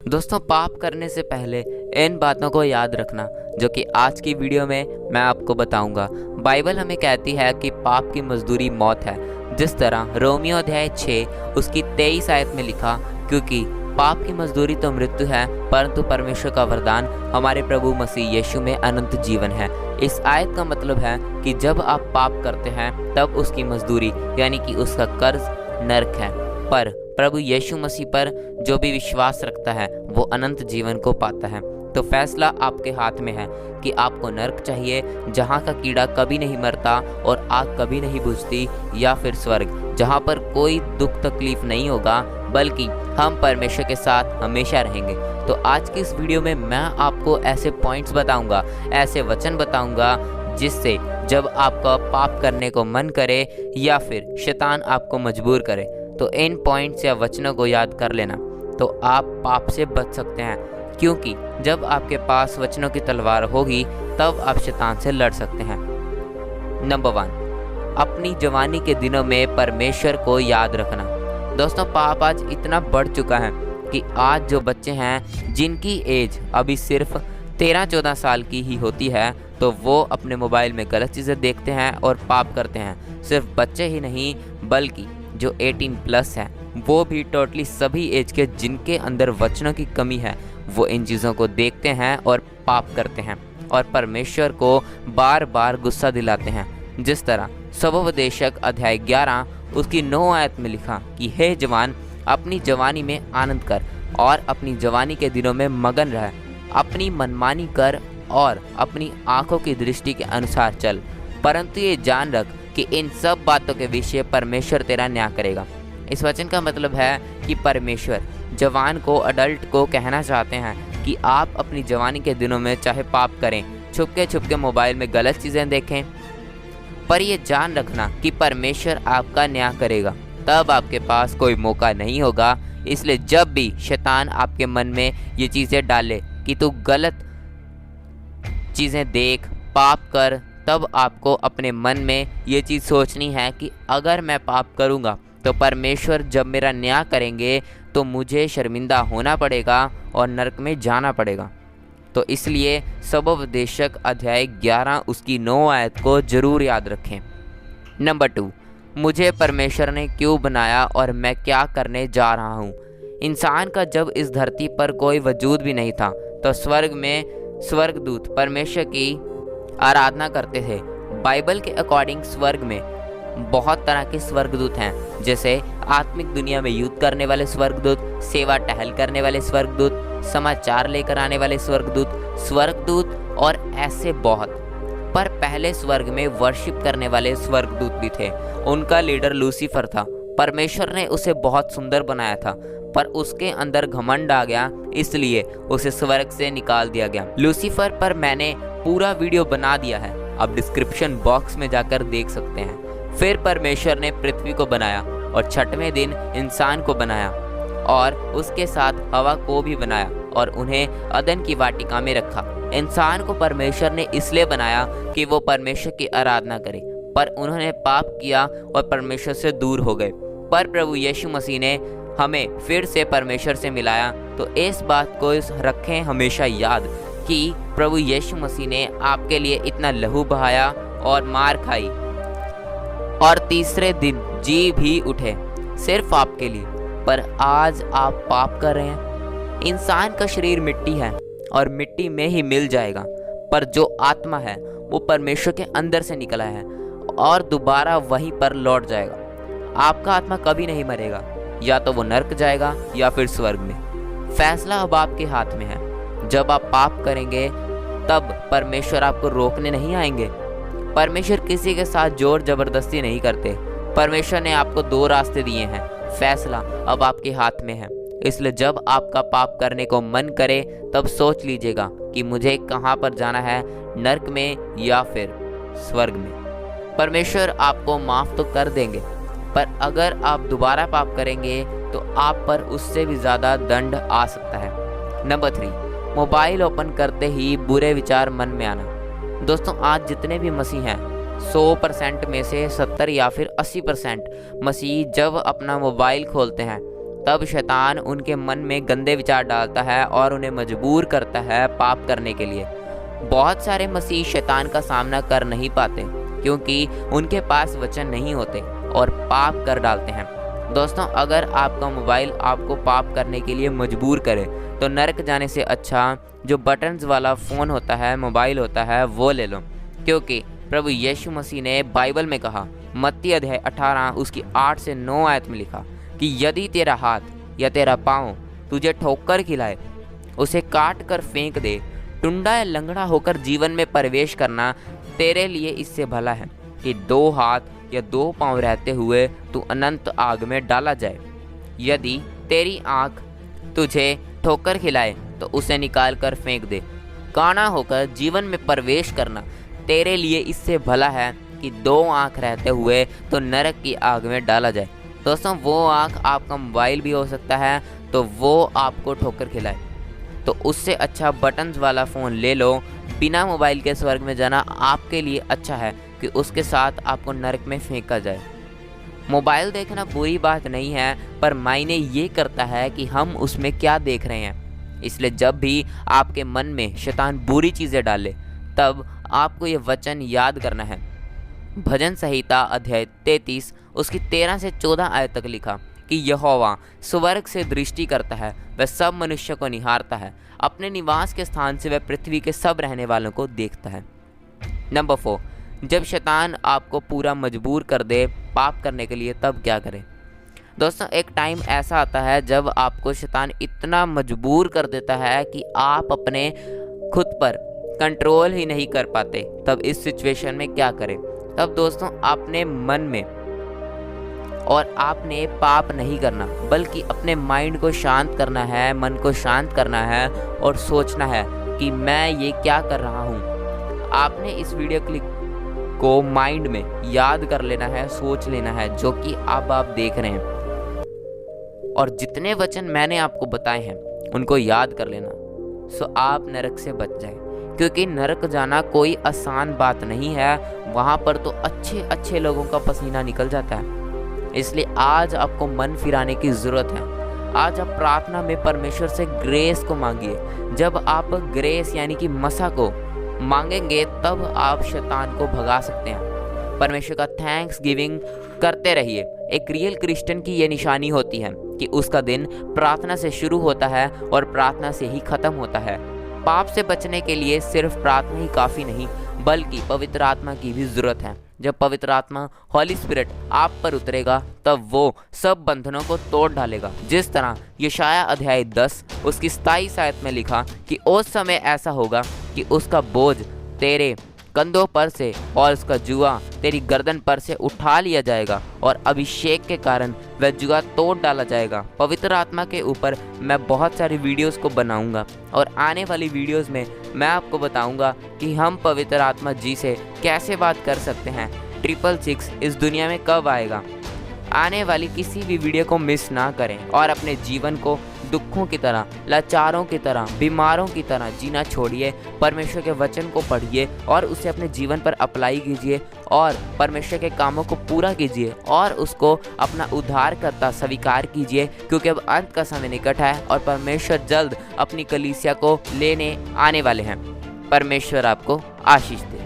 दोस्तों, पाप करने से पहले इन बातों को याद रखना जो कि आज की वीडियो में मैं आपको बताऊंगा। बाइबल हमें कहती है कि पाप की मजदूरी मौत है। जिस तरह रोमियो अध्याय 6 उसकी 23 आयत में लिखा, क्योंकि पाप की मजदूरी तो मृत्यु है, परंतु परमेश्वर का वरदान हमारे प्रभु मसीह यीशु में अनंत जीवन है। इस आयत का मतलब है कि जब आप पाप करते हैं तब उसकी मजदूरी यानी कि उसका कर्ज नरक है, पर प्रभु यीशु मसीह पर जो भी विश्वास रखता है वो अनंत जीवन को पाता है। तो फैसला आपके हाथ में है कि आपको नरक चाहिए जहाँ का कीड़ा कभी नहीं मरता और आग कभी नहीं बुझती, या फिर स्वर्ग जहाँ पर कोई दुख तकलीफ नहीं होगा बल्कि हम परमेश्वर के साथ हमेशा रहेंगे। तो आज की इस वीडियो में मैं आपको ऐसे पॉइंट्स बताऊंगा, ऐसे वचन बताऊंगा जिससे जब आपका पाप करने को मन करे या फिर शैतान आपको मजबूर करे तो इन पॉइंट्स या वचनों को याद कर लेना, तो आप पाप से बच सकते हैं। क्योंकि जब आपके पास वचनों की तलवार होगी तब आप शैतान से लड़ सकते हैं। नंबर 1, अपनी जवानी के दिनों में परमेश्वर को याद रखना। दोस्तों, पाप आज इतना बढ़ चुका है कि आज जो बच्चे हैं जिनकी एज अभी सिर्फ 13-14 साल की ही होती है तो वो अपने मोबाइल में गलत चीज़ें देखते हैं और पाप करते हैं। सिर्फ बच्चे ही नहीं बल्कि जो 18+ हैं वो भी टोटली सभी एज के जिनके अंदर वचनों की कमी है वो इन चीज़ों को देखते हैं और पाप करते हैं और परमेश्वर को बार बार गुस्सा दिलाते हैं। जिस तरह सबोपदेशक अध्याय 11 उसकी 9 आयत में लिखा कि हे जवान, अपनी जवानी में आनंद कर और अपनी जवानी के दिनों में मगन रह, अपनी मनमानी कर और अपनी आंखों की दृष्टि के अनुसार चल, परंतु ये जान रख कि इन सब बातों के विषय परमेश्वर तेरा न्याय करेगा। इस वचन का मतलब है कि परमेश्वर जवान को, अडल्ट को कहना चाहते हैं कि आप अपनी जवानी के दिनों में चाहे पाप करें, छुपके मोबाइल में गलत चीज़ें देखें, पर ये जान रखना कि परमेश्वर आपका न्याय करेगा। तब आपके पास कोई मौका नहीं होगा। इसलिए जब भी शैतान आपके मन में ये चीज़ें डाले कि तू गलत चीज़ें देख, पाप कर, तब आपको अपने मन में ये चीज़ सोचनी है कि अगर मैं पाप करूँगा तो परमेश्वर जब मेरा न्याय करेंगे तो मुझे शर्मिंदा होना पड़ेगा और नरक में जाना पड़ेगा। तो इसलिए सबोपदेशक अध्याय 11 उसकी 9 आयत को ज़रूर याद रखें। नंबर 2, मुझे परमेश्वर ने क्यों बनाया और मैं क्या करने जा रहा हूँ। इंसान का जब इस धरती पर कोई वजूद भी नहीं था तो स्वर्ग में स्वर्गदूत परमेश्वर की आराधना करते थे। बाइबल के अकॉर्डिंग स्वर्ग में बहुत तरह के स्वर्गदूत हैं, जैसे आत्मिक दुनिया में युद्ध करने वाले स्वर्गदूत, सेवा टहल करने वाले स्वर्गदूत, समाचार लेकर आने वाले स्वर्गदूत और ऐसे बहुत। पर पहले स्वर्ग में वर्शिप करने वाले स्वर्गदूत भी थे। उनका लीडर लूसीफर था। परमेश्वर ने उसे बहुत सुंदर बनाया था, पर उसके अंदर घमंड आ गया, इसलिए उसे स्वर्ग से निकाल दिया गया। लूसीफर पर मैंने पूरा वीडियो बना दिया है, आप डिस्क्रिप्शन बॉक्स में जाकर देख सकते हैं। फिर परमेश्वर ने पृथ्वी को बनाया और 6वें दिन इंसान को बनाया और उसके साथ हवा को भी बनाया और उन्हें अदन की वाटिका में रखा। इंसान को परमेश्वर ने इसलिए बनाया कि वो परमेश्वर की आराधना करे, पर उन्होंने पाप किया और परमेश्वर से दूर हो गए। पर प्रभु यीशु मसीह ने हमें फिर से परमेश्वर से मिलाया। तो इस बात को रखें हमेशा याद कि प्रभु यीशु मसीह ने आपके लिए इतना लहू बहाया और मार खाई और तीसरे दिन जी भी उठे सिर्फ आपके लिए, पर आज आप पाप कर रहे हैं। इंसान का शरीर मिट्टी है और मिट्टी में ही मिल जाएगा, पर जो आत्मा है वो परमेश्वर के अंदर से निकला है और दोबारा वहीं पर लौट जाएगा। आपका आत्मा कभी नहीं मरेगा, या तो वो नरक जाएगा या फिर स्वर्ग में। फैसला अब आपके हाथ में है। जब आप पाप करेंगे तब परमेश्वर आपको रोकने नहीं आएंगे। परमेश्वर किसी के साथ जोर जबरदस्ती नहीं करते। परमेश्वर ने आपको 2 रास्ते दिए हैं। फैसला अब आपके हाथ में है। इसलिए जब आपका पाप करने को मन करे तब सोच लीजिएगा कि मुझे कहाँ पर जाना है, नरक में या फिर स्वर्ग में। परमेश्वर आपको माफ़ तो कर देंगे, पर अगर आप दोबारा पाप करेंगे तो आप पर उससे भी ज़्यादा दंड आ सकता है। नंबर 3, मोबाइल ओपन करते ही बुरे विचार मन में आना। दोस्तों, आज जितने भी मसीह हैं 100% में से 70 या फिर 80% मसीह जब अपना मोबाइल खोलते हैं तब शैतान उनके मन में गंदे विचार डालता है और उन्हें मजबूर करता है पाप करने के लिए। बहुत सारे मसीह शैतान का सामना कर नहीं पाते क्योंकि उनके पास वचन नहीं होते और पाप कर डालते हैं। दोस्तों, अगर आपका मोबाइल आपको पाप करने के लिए मजबूर करे तो नरक जाने से अच्छा जो बटन्स वाला फ़ोन होता है, मोबाइल होता है, वो ले लो। क्योंकि प्रभु यीशु मसीह ने बाइबल में कहा, मत्ती अध्याय 18 उसकी 8 से 9 आयत में लिखा कि यदि तेरा हाथ या तेरा पाँव तुझे ठोकर खिलाए, उसे काट कर फेंक दे। टुंडा या लंगड़ा होकर जीवन में प्रवेश करना तेरे लिए इससे भला है कि 2 हाथ या 2 पाँव रहते हुए तू अनंत आग में डाला जाए। यदि तेरी आँख तुझे ठोकर खिलाए तो उसे निकाल कर फेंक दे। काना होकर जीवन में प्रवेश करना तेरे लिए इससे भला है कि 2 आँख रहते हुए तो नरक की आग में डाला जाए। दोस्तों, वो आँख आपका मोबाइल भी हो सकता है तो वो आपको ठोकर खिलाए, तो उससे अच्छा बटन्स वाला फ़ोन ले लो। बिना मोबाइल के स्वर्ग में जाना आपके लिए अच्छा है कि उसके साथ आपको नरक में फेंका जाए। मोबाइल देखना बुरी बात नहीं है, पर मायने ये करता है कि हम उसमें क्या देख रहे हैं। इसलिए जब भी आपके मन में शैतान बुरी चीज़ें डाले तब आपको ये वचन याद करना है। भजन संहिता अध्याय 33 उसकी 13 से 14 आयत तक लिखा कि यहोवा स्वर्ग से दृष्टि करता है, वह सब मनुष्य को निहारता है, अपने निवास के स्थान से वह पृथ्वी के सब रहने वालों को देखता है। नंबर 4, जब शैतान आपको पूरा मजबूर कर दे पाप करने के लिए तब क्या करें। दोस्तों, एक टाइम ऐसा आता है जब आपको शैतान इतना मजबूर कर देता है कि आप अपने खुद पर कंट्रोल ही नहीं कर पाते। तब इस सिचुएशन में क्या करें। तब दोस्तों, अपने मन में और आपने पाप नहीं करना, बल्कि अपने माइंड को शांत करना है, मन को शांत करना है और सोचना है कि मैं ये क्या कर रहा हूँ। आपने इस वीडियो क्लिप को माइंड में याद कर लेना है, सोच लेना है, जो कि अब आप देख रहे हैं। और जितने वचन मैंने आपको बताए हैं उनको याद कर लेना, सो आप नरक से बच जाए। क्योंकि नरक जाना कोई आसान बात नहीं है, वहाँ पर तो अच्छे अच्छे लोगों का पसीना निकल जाता है। इसलिए आज आपको मन फिराने की ज़रूरत है। आज आप प्रार्थना में परमेश्वर से ग्रेस को मांगिए। जब आप ग्रेस यानी कि मसा को मांगेंगे तब आप शैतान को भगा सकते हैं। परमेश्वर का थैंक्स गिविंग करते रहिए। एक रियल क्रिश्चियन की ये निशानी होती है कि उसका दिन प्रार्थना से शुरू होता है और प्रार्थना से ही खत्म होता है। पाप से बचने के लिए सिर्फ प्रार्थना ही काफ़ी नहीं, बल्कि पवित्र आत्मा की भी ज़रूरत है। जब पवित्र आत्मा हॉली स्पिरिट आप पर उतरेगा तब वो सब बंधनों को तोड़ डालेगा। जिस तरह यशाया अध्याय 10 उसकी 27 आयत में लिखा कि उस समय ऐसा होगा कि उसका बोझ तेरे कंधों पर से और उसका जुआ तेरी गर्दन पर से उठा लिया जाएगा और अभिषेक के कारण वह जुआ तोड़ डाला जाएगा। पवित्र आत्मा के ऊपर मैं बहुत सारी वीडियोस को बनाऊंगा और आने वाली वीडियोस में मैं आपको बताऊंगा कि हम पवित्र आत्मा जी से कैसे बात कर सकते हैं। 666 इस दुनिया में कब आएगा। आने वाली किसी भी वीडियो को मिस ना करें और अपने जीवन को दुखों की तरह, लाचारों की तरह, बीमारों की तरह जीना छोड़िए। परमेश्वर के वचन को पढ़िए और उसे अपने जीवन पर अप्लाई कीजिए और परमेश्वर के कामों को पूरा कीजिए और उसको अपना उद्धारकर्ता स्वीकार कीजिए, क्योंकि अब अंत का समय निकट है और परमेश्वर जल्द अपनी कलीसिया को लेने आने वाले हैं। परमेश्वर आपको आशीष दे।